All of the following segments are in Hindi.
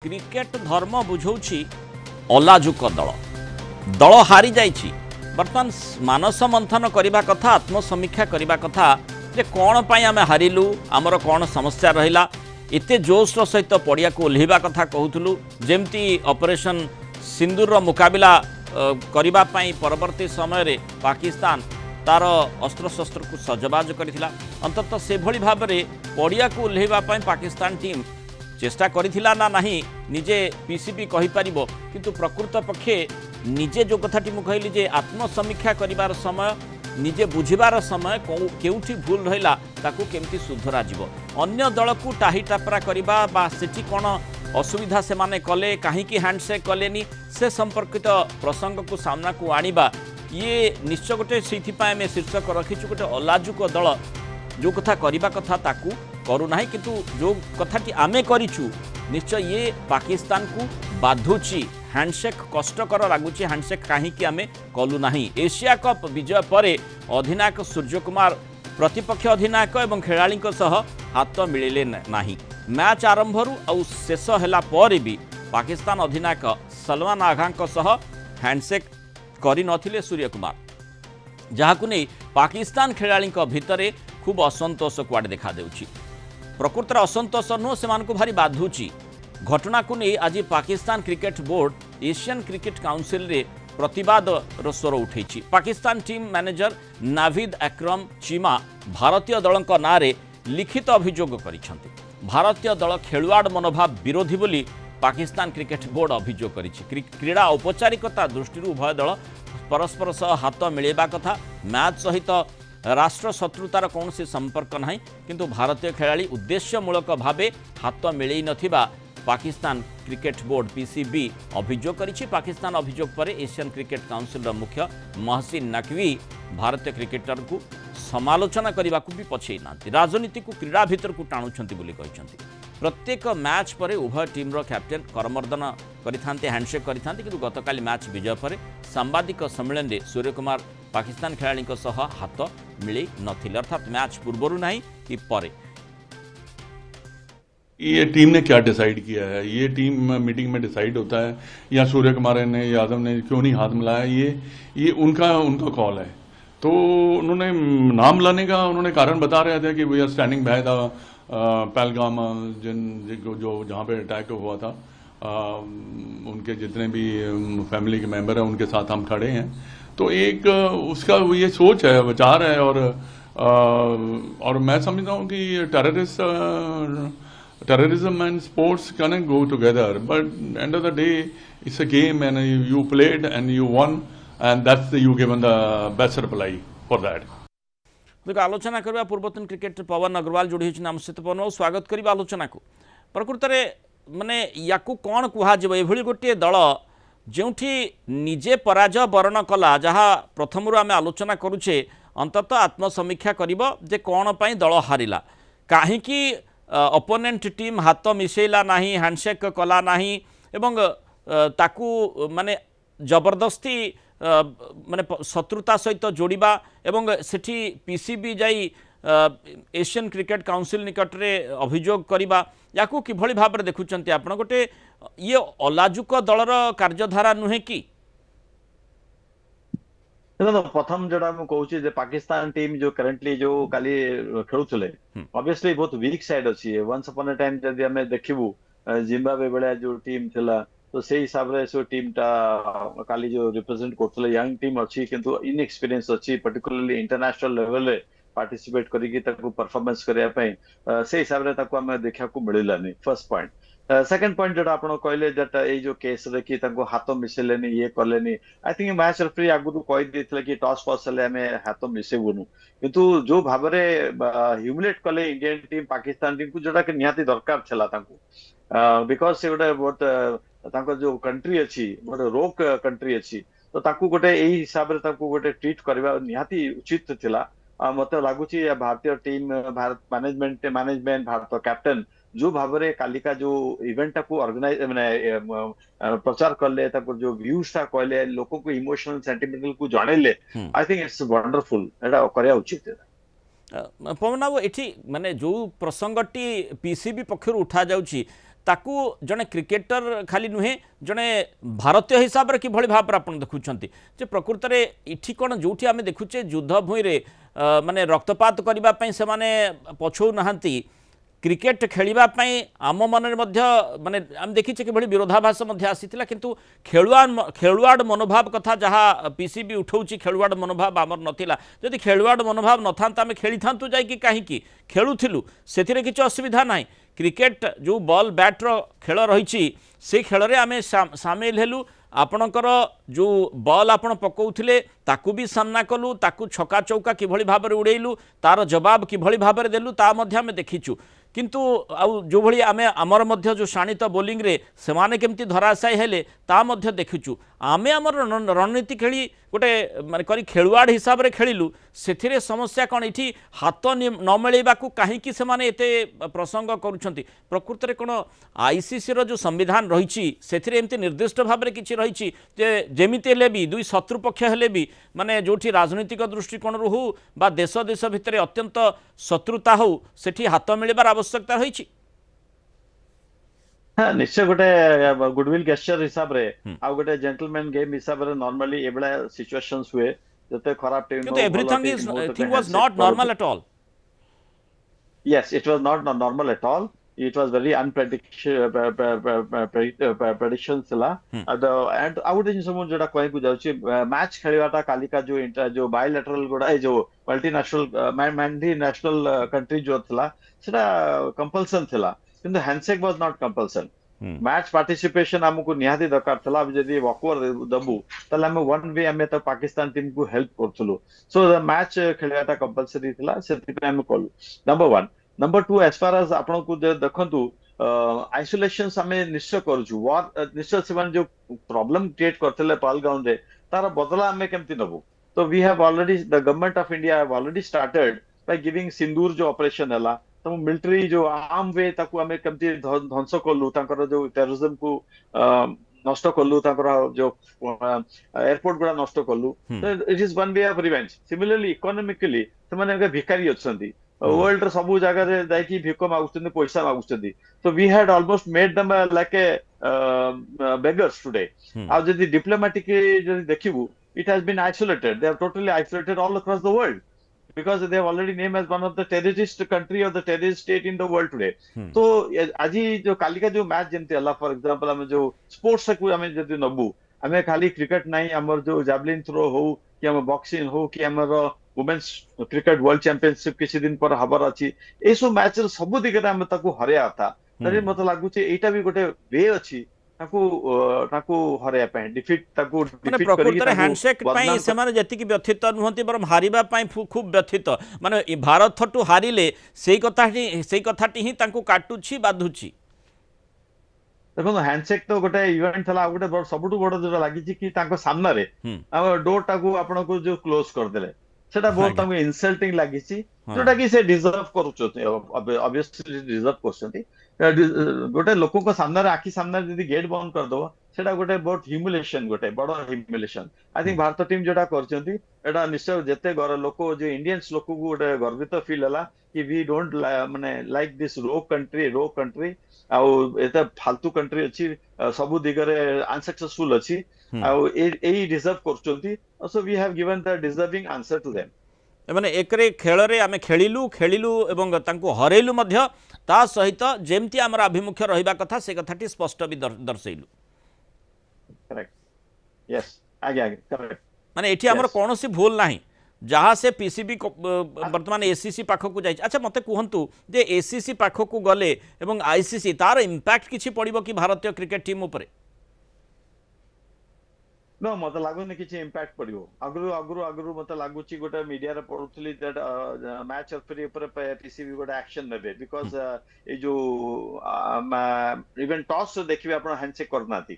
क्रिकेट धर्म बुझौछि अलाजुक दल दल हारी जाइछि बर्तमान मानस मंथन करने कथा आत्मसमीक्षा करने कथा जे कौन पाई आमे हारिलु आमर कौन समस्या रहिला एते जोश सहित पड़िया को ओल्हिबा कथा कहूथुलु जेमती ऑपरेशन सिंदूर रो मुकाबला करबा पाई परवर्ती समय रे पाकिस्तान तार अस्त्र शस्त्र को सजबाज करथिला अंततः से भली भाव रे पड़िया को ओल्हिबा पाई पाकिस्तान टीम चेष्टा करिथिला ना नहीं निजे पीसीबी कहि परिबो किंतु प्रकृत पक्षे निजे जो कथाटी मु कहली जे आत्मसमीक्षा करिवार समय निजे बुझिबार समय केउठी भूल रहिला ताकू केमती सुधरा जिवो अन्य दल को टाही टापरा करबा बा सेठी कोन असुविधा से माने कले काहे की हैंडशेक कलेनी से संपर्कित प्रसंग को सामना को आनिबा ये निश्चय गोटे सेठी पाए में शीर्षक रखिछु गोटे अलाजुक दल जो कथा करबा कथा ताकू करू नाही किंतु जो कथाटी आमे करिछु निश्चय ये पाकिस्तान को बाधुची हैंडशेक कष्टकर लगुच हैंडशेक कहीं आमे कलु नाही एशिया कप विजय परे अधिनायक सूर्य कुमार प्रतिपक्ष अधिनायक एवं खेलाड़ी सह हाथ मिले नाही मैच आरंभरू और शेष होला पर भी पाकिस्तान अधिनायक सलमान आघा सह हैंडशेक करि नथिले सूर्य कुमार जहाकु नहीं पाकिस्तान खेलाड़ी भितर खूब असंतोष कुआडे देखा देउछि प्रकृतर असंतोष नुह से भारी बाधुची घटना को नहीं आज Pakistan cricket board Asian cricket council रे प्रतिवाद स्वर उठे पाकिस्तान टीम मैनेजर नाविद अक्रम चीमा भारतीय दल ना लिखित अभियोग करिसेंति भारतीय दल खेलुआड़ मनोभाव विरोधी बोली पाकिस्तान क्रिकेट बोर्ड अभियोग करिछि क्रीड़ा औपचारिकता दृष्टि उभय दल परस्पर सह हाथ मिलेबा कथा मैच सहित राष्ट्र शत्रुतार कौन से संपर्क नहीं किंतु भारतीय खेलाड़ी उद्देश्यमूलक भावे हाथ मिले नथिबा पाकिस्तान क्रिकेट बोर्ड पीसीबी अभियोग करिछि पाकिस्तान अभियोग पर एशियन क्रिकेट काउंसिल मुख्य महसिन नकवी भारतीय क्रिकेटर को समालोचना करने को भी पछे ना राजनीति को क्रीड़ा भितर को टाणुछंती बोली कहिसंती प्रत्येक मैच पर उभय टीम रो कैप्टेन करमर्दन करिथांते हैंडशेक करिथांते किंतु गतकाली मैच विजय पर सांबादिक सम्मेलन रे सूर्य कुमार पाकिस्तान खेलाड़ी सह हाथ मिले नथिले अर्थात मैच पूर्वरु नहीं कि परे ये टीम ने क्या डिसाइड किया है ये टीम मीटिंग में डिसाइड होता है या सूर्य कुमार ने यादव ने क्यों नहीं हाथ मिलाया ये उनका कॉल है तो उन्होंने नाम लाने का उन्होंने कारण बता रहे थे कि we are standing by the Pahalgam जो जहाँ पे अटैक हुआ था उनके जितने भी फैमिली के मेंबर हैं उनके साथ हम खड़े हैं तो एक उसका ये सोच है विचार है और मैं समझता हूँ कि terrorism and sports cannot go together but end of the day it's a game and you played and you won and that's you given the best reply for that देखो आलोचना करबा पूर्वतन क्रिकेटर पवन अग्रवाल जोड़ी होछि नाम सहित पवन स्वागत करबा आलोचना को प्रकृत रे माने याकू कोन कुहा जेबो एभली गोटे दल जोठी निजे पराजय वर्ण कला जहाँ प्रथम आम आलोचना करुचे अंततः आत्मसमीक्षा करिबो जे कोन पई दल हारिला काहे कि अपोनेंट टीम हाथ मिसेला नाही हैंडशेक कला नाही एवं ताकू माने जबरदस्ती माने शत्रुता सहित जोड़िबा एवं सेठी पीसीबी जाई एशियन क्रिकेट काउंसिल निकट रे अभियोग करिबा याकू किभली भाव रे देखुचंती आपण गोटे ये अलाजुक दलर कार्यधारा नुहे कि प्रथम जोड़ा मैं कहूँ पाकिस्तान टीम जो करेंटली जो काली खेलुले ऑब्वियसली बहुत वीक साइड अच्छी वंस अपन टाइम जब आम देखू जिम्बाब्वे बेले जो टीम थिला तो से हिसाब से सो टीम टा काली जो रिप्रेजेंट करथले यंग टीम अच्छी किंतु इनएक्सपीरियंस अच्छी पर्टिकुलरली इंटरनेशनल लेवल रे पार्टिसिपेट करिकी ताको परफॉर्मेंस करिया पई से हिसाब रे ताको हम देखा को मिललानी फर्स्ट पॉइंट सेकंड पॉइंट जो आप कहले दैट ये जो केस रे कि ताको हाथ मिसेलेनी ये कलेनी आई थिंक मैच रेफरी आगु कहि देथिले कि टॉस फॉस ले हमें हाथ मिसेबुनु किंतु जो भाव रे ह्यूमिलेट कले इंडियन टीम पाकिस्तान टीम को जोटा कि निहाती दरकार छला ताको बिकॉज़ से गोटे बहुत ताको जो कंट्री अछि गोटे रोक कंट्री अछि तो ताको गोटे एही हिसाब रे ताको गोटे ट्रीट करबा निहाती उचित थिला मते लागुची भारतीय team Bharat management Bharat captain जो भाव रे कालिका जो इवेंट को ऑर्गेनाइज माने प्रचार करले ताको जो व्यूज था कहले लोगों को इमोशनल सेंटिमेंटल को जणैले आई थिंक इट्स वंडरफुल एटा करया उचित पवन बाबू एठी माने जो प्रसंगटी पीसीबी पक्षर उठा जाउची ताकू जड़े क्रिकेटर खाली नुहे जड़े भारतीय हिसाब से किभली भाव आप देखुं जे प्रकृत में इठी कौन जो आम देखुचे युद्ध भूई माने रक्तपात करने से पछौ नहांती क्रिकेट खेलवाई आम मन माने आम देखीचे कि विरोधाभास आसीला किंतु खेलुआड़ मनोभाव कथा जहाँ पीसीबी उठाऊँच खेलुआड़ मनोभाव आमर नथिला जदि खेलुआड़ मनोभाव न था आम खेली था जाकि कहीं खेलुलु से किसी असुविधा ना क्रिकेट जो बॉल बैट्र खेल रही से खेल में आम सामिल हेलु आपणकर जो बॉल आपण पकाउथिले ताकू भी सामना कलु ताकू छक्का चौका किभली भाव में उड़ेलु तार जवाब किभली भाव में देलु ता मध्य आमे देखिचु किंतु आउ जो भली आमे आमर मध्य जो शाणित बोलिंग रे सेमाने केमती धराशायी हेले ता मध्य देखिचु आमे आमर रणनीति खेली गोटे माने करी खेलुआड़ हिसाब रे खेलिलु सेथिरे समस्या कौन इठी हाथ न मिलेबाकू कहीं सेमाने एते प्रसंग करुछंती प्रकृत रे कोन आईसीसी रो जो संविधान रहिछि सेथिरे एमती निर्दिष्ट भाव में किछि रहिछि जे जेमिति हेले भी दुई शत्रु पक्ष हेले भी माने जोठी राजनीतिक दृष्टिकोण रु हो बा देश देश भितर अत्यंत शत्रुता हो सेठी हाथ मिलबार आवश्यकता रही हाँ निश्चय गोटे गुडविल गेस्चर हिसाब रे आ गोटे जेंटलमैन गेम हिसाब रे नॉर्मली एबला सिचुएशंस हुए जते खराब टीम किंतु everything was not normal at all yes it was not normal at all it was very predictions la and I would say some जोड़ा कोई को जाउची मैच खेलवाटा कालिका जो बायलैटरल गोड़ा जो मल्टीनेशनल कंट्री जो थला सेटा कंपल्सन थला किंतु handshake was not compulsion match participation हमको निहाती दरकार थला अब जदी वॉकओवर दबु तले हम वन वे हम तो पाकिस्तान टीम को हेल्प करथलु सो द मैच खेलवाटा कंपल्सरी थला सेति पे हम call number 1 number 2 as far as आपण को देखंतु आइसोलेशन हमें निश्चय करूछु वार निश्चय से जो प्रॉब्लम क्रिएट करथले पहलगाम रे तार बदला हमें केमती नबु तो we have already the government of India have already started by giving Sindoor जो ऑपरेशन हला तो मिलिट्री जो आर्म वे ताकू हमें केमती ध्वंस करलु ताकर जो टेररिज्म को नष्ट करलु ताकर जो एयरपोर्ट गुड़ा नष्ट करलु तो it is one way of revenge similarly economically से माने भिखारी अछंती वर्ल्ड रे सब जगह रे जाई भिक मागुछंती पैसा मागुछंती तो we had almost made them like a beggars today आ जदी डिप्लोमेटिक जदी देखिबू it has been isolated they have totally isolated all across the world because they have already named as one of the terrorist country or the terrorist state in the world today तो आज जो कालिका जो मैच जेमते हला फॉर एग्जांपल हम जो स्पोर्ट्स को हम जदी नबू हमें खाली क्रिकेट नहीं हमर जो जैवलिन थ्रो हो कि हम बॉक्सिंग हो कि हमर वुमेन्स क्रिकेट वर्ल्ड चैंपियनशिप किसी दिन पर हबर अछि ए सब मैच सब दिगरे हम ताको हरया था तरी मत लागु छै एटा भी गोटे वे अछि ताको हरया पे डिफीट ताको डिफीट करी माने हैंडशेक पई से माने जति की व्यथित नहंती बरम हारिबा पई खूब व्यथित माने भारत ठटू हारिले सेई कथाटी ही ताको काटुछि बाधुछि देखो हैंडशेक तो गोटे इवेंट थला गोटे सबटू बड़ जो लागि कि ताको सामना रे डोर टाको आपण को जो क्लोज कर देले सेटा बहुत ताको इंसल्टिंग लागि छि जोटा कि से डिजर्व करूछथि ऑब्वियसली डिजर्व करछथि गोटे लोक को सामने आखि सामने यदि गेट बंद कर दो सेटा गोटे बहुत ह्यूमिलेशन गोटे बड़ humiliation I think Bharat team जोटा करछथि एटा निश्चय जते लोक जो इंडियंस लोक को गोटे गर्वित फील हला कि वी डोंट माने लाइक दिस रो कंट्री आउ एते फालतू कंट्री अछि सब दिगरे अनसक्सेसफुल अछि आउ ए डिजर्व करछथि so we have given the deserving answer to them माने एकरे खेल रे आमे खेलिलु एवं तांको हरेलु मध्य ता सहित जेमती हमर अभिमुख्य रहिबा कथा से कथाटी स्पष्ट भी दर्शैलु करेक्ट यस आगे करेक्ट माने एठी हमर कोनोसी भूल नाही जहाँ से पीसीबी वर्तमान एसीसी पाखक को जाई अच्छा मते कहंतु जे एसीसी पाखक को गले एवं आईसीसी तार इंपैक्ट किछि पड़िबो कि भारतीय क्रिकेट टीम ऊपर नो मत लागुनी किछि इंपैक्ट पड़िबो अगरु मत लागुची गोटे मीडिया रे पढुथली दैट मैच रेफरी ऊपर पीसीबी गोटे एक्शन नेबे बिकॉज़ ए जो इवन टॉस देखिबे आपण हैंडशेक करनाती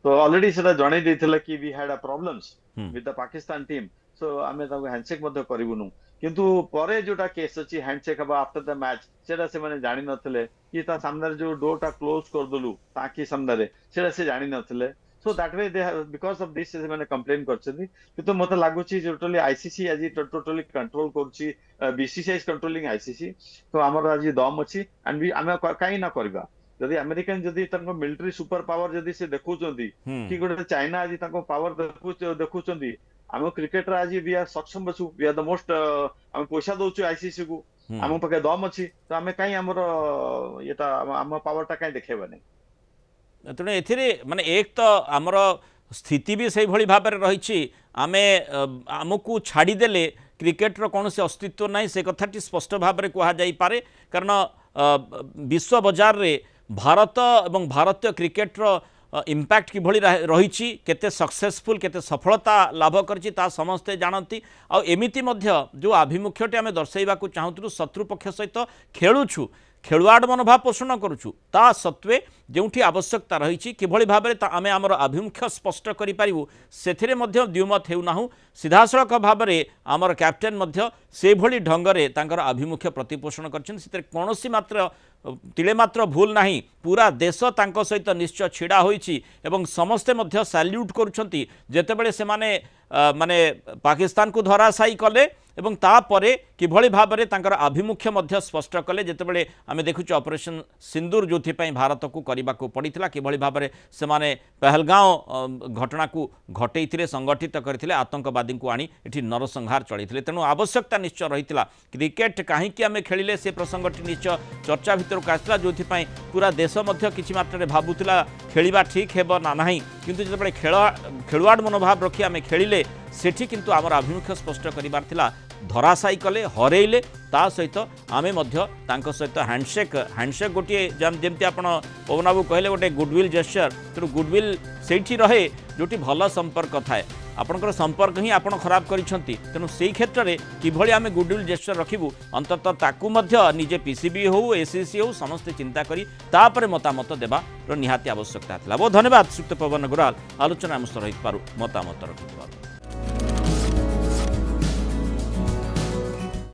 तो ऑलरेडी सेटा जणे देथिला कि we had a problems with the Pakistan team so आमे ताको हैंडशेक मध्ये करिवुनु किंतु परे जोटा केस अछि हैंडशेक हबा आफ्टर द मैच सेटा से माने जानि नथले कि ता सामने जो डोरटा क्लोज कर दलु ताकि सामने रे सेटा से जानि नथले so that way they have because of this is मैंने complain करछथि किंतु मते लागुची टोटली आईसीसी आज टोटली कंट्रोल करछि बीसीसीआई इज कंट्रोलिंग आईसीसी तो हमर आज दम अछि एंड वी आमे काई ना करबा जदि अमेरिकन जदि तांको मिलिटरी सुपर पावर जदि से देखुचंदी कि गोटे चाइना आज तांको पावर देखुचंदी आम क्रिकेट रा आज वी आर सक्षम बसु वी आर द मोस्ट हम पैसा दउछु आईसीसी को आम पके दम अछि तो आमे काई हमर एटा आम पावर टा काई देखेबा नै तेणु एथिरे माने एक तो आमर स्थिति भी से भली भाव रही आमे आमको छाड़ीदेले क्रिकेटर कौन से अस्तित्व ना से कथाटी स्पष्ट भाव में कहुई कारण विश्व बजार रे भारत एवं भारतीय क्रिकेटर इम्पैक्ट किभली रही केते सक्सेसफुल केते सफलता लाभ करछि समस्ते जानती आमिति जो आभिमुख्यटे आम दर्शाइबा चाहूँ शत्रुपक्ष सहित खेलुछु खेलुआड़ मनोभाव पोषण करुछु ता सत्वे जोंठी आवश्यकता रही किभली भाव में आम आमर आभिमुख्य स्पष्ट करूँ से द्विमत हेउनाहु सीधासख भाव में आमर कैप्टेन से भली ढंगरे तांकर आभिमुख्य प्रतिपोषण कर कौनसी मात्र तिले मात्र भूल नहीं पूरा देश तांको सहित निश्चय छिड़ा होईछि एवं समस्ते मध्य सैल्यूट करुछंती जेतेबेले से माने पाकिस्तान को धराशायी कले एवं तापरे किभली भाव में तांकर आभिमुख्य मध्य स्पष्ट कले जेतेबेले आमे देखुछु ऑपरेशन सिंदूर जोथि पई भारत को करबा को पड़िथिला किभली भाव में से माने पहलगांव घटना को घटेइथिले संगठित करथिले आतंकवादी को आनी एठी नरसंहार चलिथिले तेणु आवश्यकता निश्चय रहिथिला क्रिकेट काहीकि आमे खेलिले से प्रसंगटी निश्चय चर्चा भितर को आसला जोथि पई पूरा देश मध्य किछि मात्रा भाबुथिला खेलिबा ठीक हेबो ना नाही किंतु जेतेबेले खेलुआड़ मनोभाव रखी आमे खेलिले सेठी किंतु आमर आभिमुख्य स्पष्ट करिबार थिला धराशायी कले हरेइले ता सहित आमे मध्य तांको सहित हैंडशेक गोटे जमती आपण पवन बाबू कहले गोटे गुडविल जेस्चर तेणु गुडविल सेठी रहे जोटी भल संपर्क थाए आपणकर संपर्क ही आपण खराब करिसंती तेणु सेही क्षेत्र में किभली आमे गुडविल जेस्चर रखिबू अंततः ताकू मध्य निजे पीसीबी हो एसीसी हो समस्ते चिंता करी तापर मतामत देवा निहाती आवश्यकता था। बहुत धन्यवाद श्रीयुक्त पवन गुराल आलोचना आम सहित मतामत रखिथिबारु।